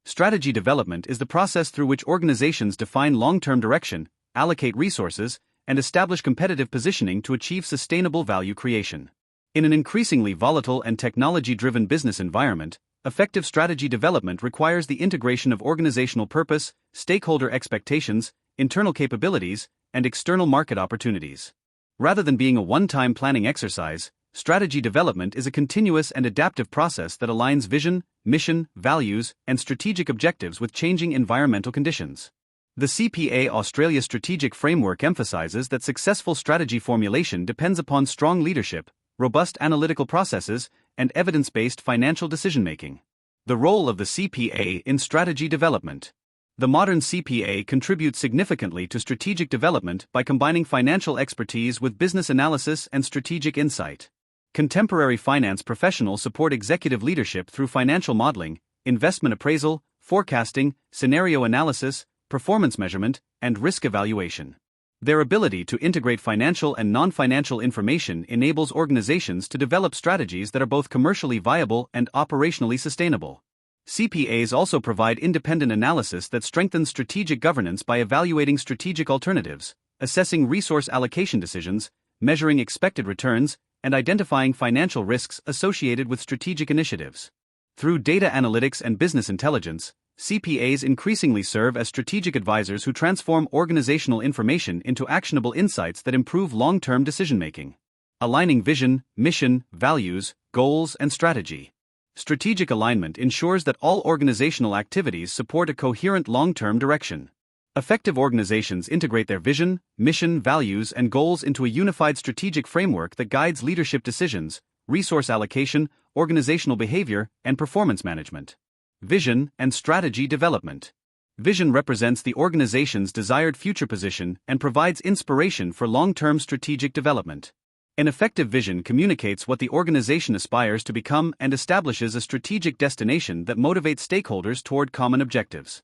Strategy development is the process through which organizations define long-term direction, allocate resources, and establish competitive positioning to achieve sustainable value creation. In an increasingly volatile and technology-driven business environment, effective strategy development requires the integration of organizational purpose, stakeholder expectations, internal capabilities, and external market opportunities. Rather than being a one-time planning exercise, strategy development is a continuous and adaptive process that aligns vision, mission, values, and strategic objectives with changing environmental conditions. The CPA Australia Strategic Framework emphasizes that successful strategy formulation depends upon strong leadership, robust analytical processes, and evidence-based financial decision-making. The role of the CPA in strategy development. The modern CPA contributes significantly to strategic development by combining financial expertise with business analysis and strategic insight. Contemporary finance professionals support executive leadership through financial modeling, investment appraisal, forecasting, scenario analysis, performance measurement, and risk evaluation. Their ability to integrate financial and non-financial information enables organizations to develop strategies that are both commercially viable and operationally sustainable. CPAs also provide independent analysis that strengthens strategic governance by evaluating strategic alternatives, assessing resource allocation decisions, measuring expected returns, and identifying financial risks associated with strategic initiatives. Through data analytics and business intelligence, CPAs increasingly serve as strategic advisors who transform organizational information into actionable insights that improve long-term decision-making. Aligning vision, mission, values, goals, and strategy. Strategic alignment ensures that all organizational activities support a coherent long-term direction. Effective organizations integrate their vision, mission, values, and goals into a unified strategic framework that guides leadership decisions, resource allocation, organizational behavior, and performance management. Vision and strategy development. Vision represents the organization's desired future position and provides inspiration for long-term strategic development. An effective vision communicates what the organization aspires to become and establishes a strategic destination that motivates stakeholders toward common objectives.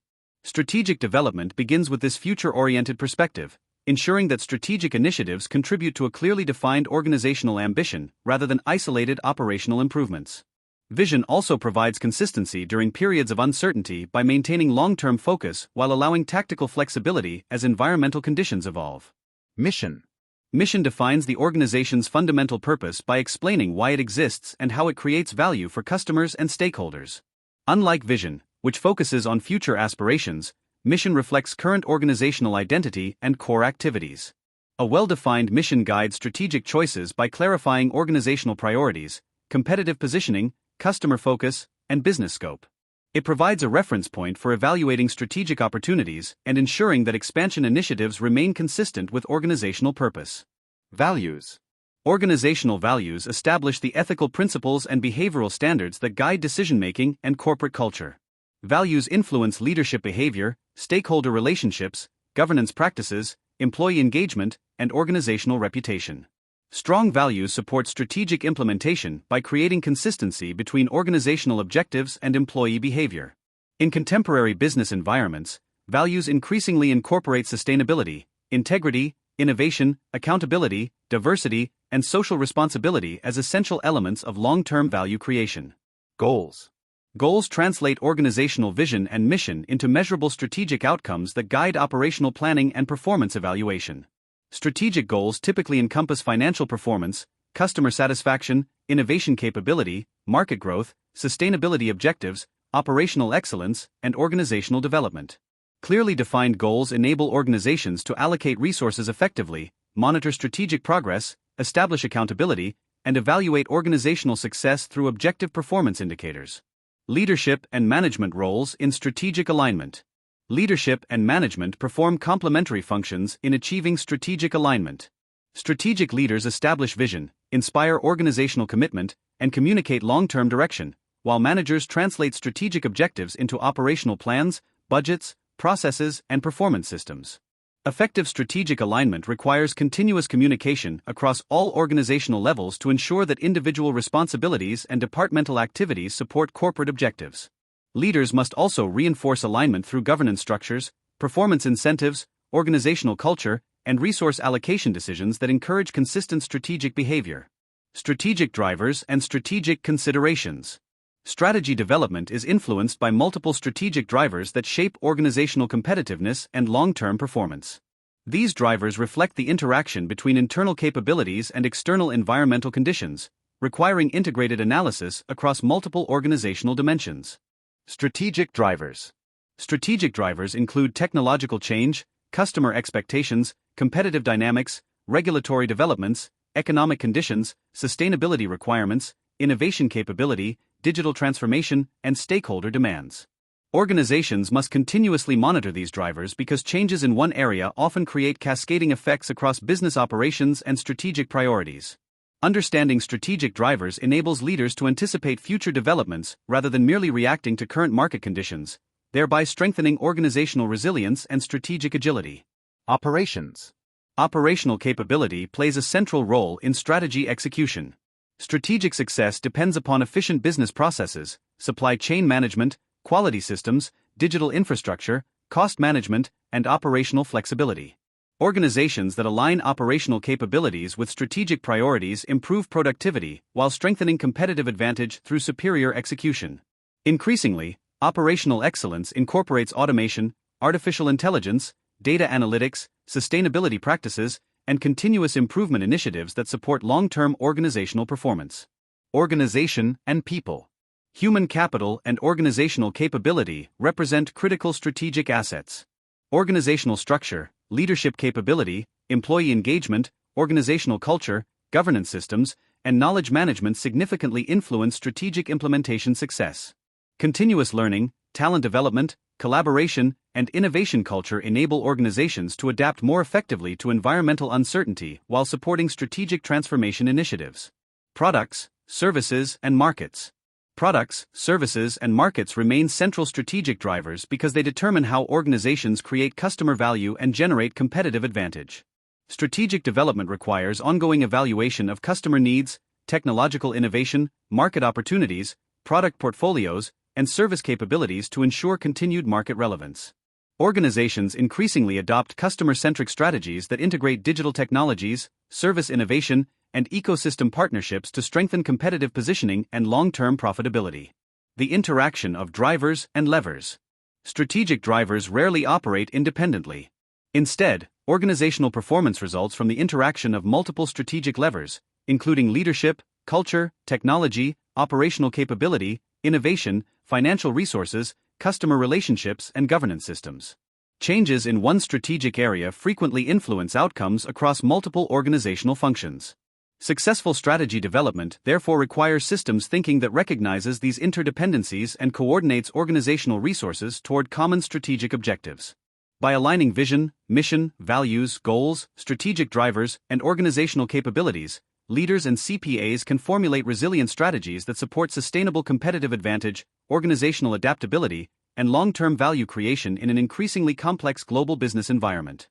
Strategic development begins with this future-oriented perspective, ensuring that strategic initiatives contribute to a clearly defined organizational ambition rather than isolated operational improvements. Vision also provides consistency during periods of uncertainty by maintaining long-term focus while allowing tactical flexibility as environmental conditions evolve. Mission. Mission defines the organization's fundamental purpose by explaining why it exists and how it creates value for customers and stakeholders. Unlike vision, which focuses on future aspirations, mission reflects current organizational identity and core activities. A well-defined mission guides strategic choices by clarifying organizational priorities, competitive positioning, customer focus, and business scope. It provides a reference point for evaluating strategic opportunities and ensuring that expansion initiatives remain consistent with organizational purpose. Values. Organizational values establish the ethical principles and behavioral standards that guide decision-making and corporate culture. Values influence leadership behavior, stakeholder relationships, governance practices, employee engagement, and organizational reputation. Strong values support strategic implementation by creating consistency between organizational objectives and employee behavior. In contemporary business environments, values increasingly incorporate sustainability, integrity, innovation, accountability, diversity, and social responsibility as essential elements of long-term value creation. Goals. Goals translate organizational vision and mission into measurable strategic outcomes that guide operational planning and performance evaluation. Strategic goals typically encompass financial performance, customer satisfaction, innovation capability, market growth, sustainability objectives, operational excellence, and organizational development. Clearly defined goals enable organizations to allocate resources effectively, monitor strategic progress, establish accountability, and evaluate organizational success through objective performance indicators. Leadership and management roles in strategic alignment. Leadership and management perform complementary functions in achieving strategic alignment. Strategic leaders establish vision, inspire organizational commitment, and communicate long-term direction, while managers translate strategic objectives into operational plans, budgets, processes, and performance systems. Effective strategic alignment requires continuous communication across all organizational levels to ensure that individual responsibilities and departmental activities support corporate objectives. Leaders must also reinforce alignment through governance structures, performance incentives, organizational culture, and resource allocation decisions that encourage consistent strategic behavior. Strategic drivers and strategic considerations. Strategy development is influenced by multiple strategic drivers that shape organizational competitiveness and long-term performance. These drivers reflect the interaction between internal capabilities and external environmental conditions, requiring integrated analysis across multiple organizational dimensions. Strategic drivers. Strategic drivers include technological change, customer expectations, competitive dynamics, regulatory developments, economic conditions, sustainability requirements, innovation capability, digital transformation, and stakeholder demands. Organizations must continuously monitor these drivers because changes in one area often create cascading effects across business operations and strategic priorities. Understanding strategic drivers enables leaders to anticipate future developments rather than merely reacting to current market conditions, thereby strengthening organizational resilience and strategic agility. Operations. Operational capability plays a central role in strategy execution. Strategic success depends upon efficient business processes, supply chain management, quality systems, digital infrastructure, cost management, and operational flexibility. Organizations that align operational capabilities with strategic priorities improve productivity while strengthening competitive advantage through superior execution. Increasingly, operational excellence incorporates automation, artificial intelligence, data analytics, sustainability practices, and continuous improvement initiatives that support long-term organizational performance. Organization and people. Human capital and organizational capability represent critical strategic assets. Organizational structure, leadership capability, employee engagement, organizational culture, governance systems, and knowledge management significantly influence strategic implementation success. Continuous learning, talent development, collaboration, and innovation culture enable organizations to adapt more effectively to environmental uncertainty while supporting strategic transformation initiatives. Products, services, and markets. Products, services, and markets remain central strategic drivers because they determine how organizations create customer value and generate competitive advantage. Strategic development requires ongoing evaluation of customer needs, technological innovation, market opportunities, product portfolios, and service capabilities to ensure continued market relevance. Organizations increasingly adopt customer-centric strategies that integrate digital technologies, service innovation, and ecosystem partnerships to strengthen competitive positioning and long-term profitability. The interaction of drivers and levers. Strategic drivers rarely operate independently. Instead, organizational performance results from the interaction of multiple strategic levers, including leadership, culture, technology, operational capability, innovation, financial resources, customer relationships, and governance systems. Changes in one strategic area frequently influence outcomes across multiple organizational functions. Successful strategy development therefore requires systems thinking that recognizes these interdependencies and coordinates organizational resources toward common strategic objectives. By aligning vision, mission, values, goals, strategic drivers, and organizational capabilities, leaders and CPAs can formulate resilient strategies that support sustainable competitive advantage, organizational adaptability, and long-term value creation in an increasingly complex global business environment.